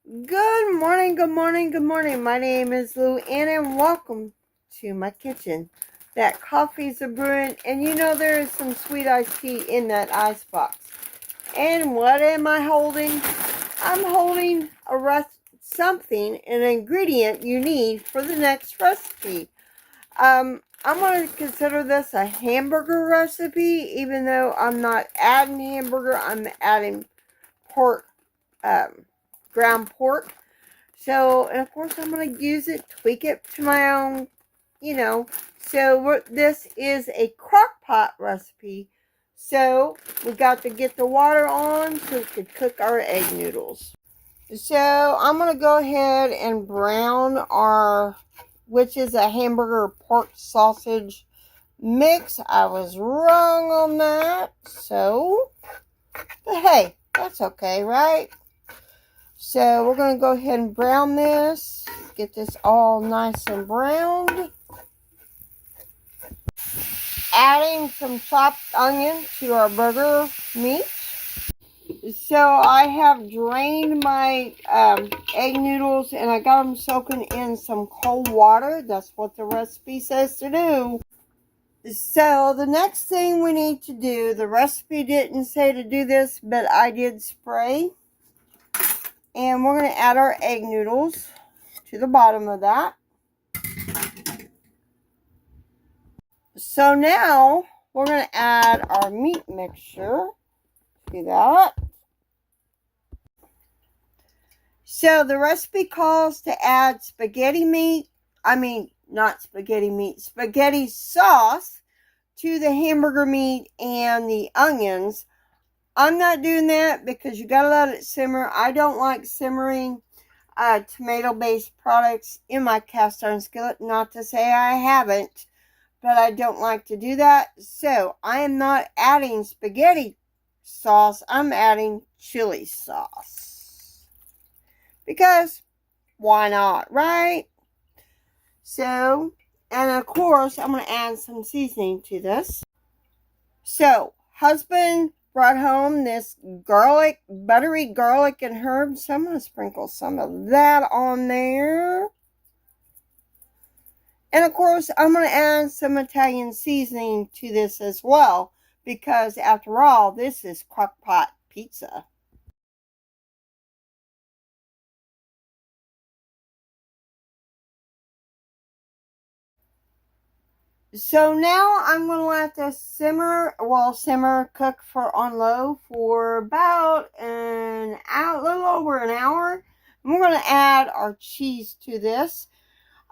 Good morning, good morning, good morning. My name is LouAnn and welcome to my kitchen. That coffee's a brewing and you know there is some sweet iced tea in that ice box. And what am I holding? I'm holding something, an ingredient you need for the next recipe. I'm going to consider this a hamburger recipe, even though I'm not adding hamburger, I'm adding pork, ground pork. So, and of course, I'm going to use it, tweak it to my own, So, this is a crock pot recipe. So, we got to get the water on so we could cook our egg noodles. So, I'm going to go ahead and brown which is a hamburger pork sausage mix. I was wrong on that. So, but hey, that's okay, right? So we're going to go ahead and brown this. Get this all nice and browned. Adding some chopped onion to our burger meat. So I have drained my egg noodles and I got them soaking in some cold water. That's what the recipe says to do. So the next thing we need to do, the recipe didn't say to do this, but I did spray. And we're going to add our egg noodles to the bottom of that. So now we're going to add our meat mixture to that. So the recipe calls to add spaghetti sauce to the hamburger meat and the onions. I'm not doing that because you got to let it simmer. I don't like simmering tomato-based products in my cast iron skillet. Not to say I haven't, but I don't like to do that. So I am not adding spaghetti sauce. I'm adding chili sauce. Because why not, right? So, and of course, I'm going to add some seasoning to this. So, husband brought home this buttery garlic and herbs. So I'm going to sprinkle some of that on there. And of course, I'm going to add some Italian seasoning to this as well. Because after all, this is Crock Pot Pizza. So now I'm going to let this simmer, cook on low for about a little over an hour. And we're going to add our cheese to this.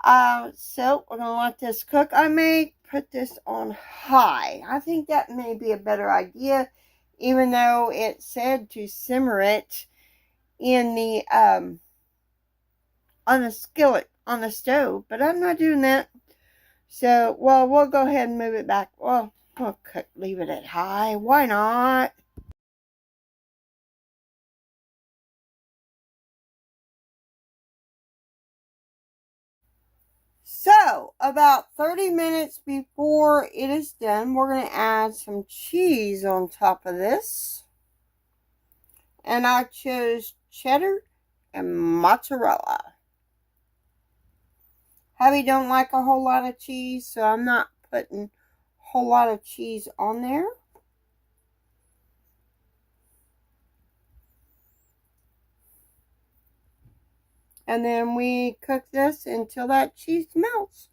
So we're going to let this cook. I may put this on high. I think that may be a better idea, even though it said to simmer it in the, on the skillet, on the stove, but I'm not doing that. So, we'll go ahead and move it back. Well, we'll leave it at high. Why not? So, about 30 minutes before it is done, we're going to add some cheese on top of this. And I chose cheddar and mozzarella. Hubby don't like a whole lot of cheese, so I'm not putting a whole lot of cheese on there. And then we cook this until that cheese melts.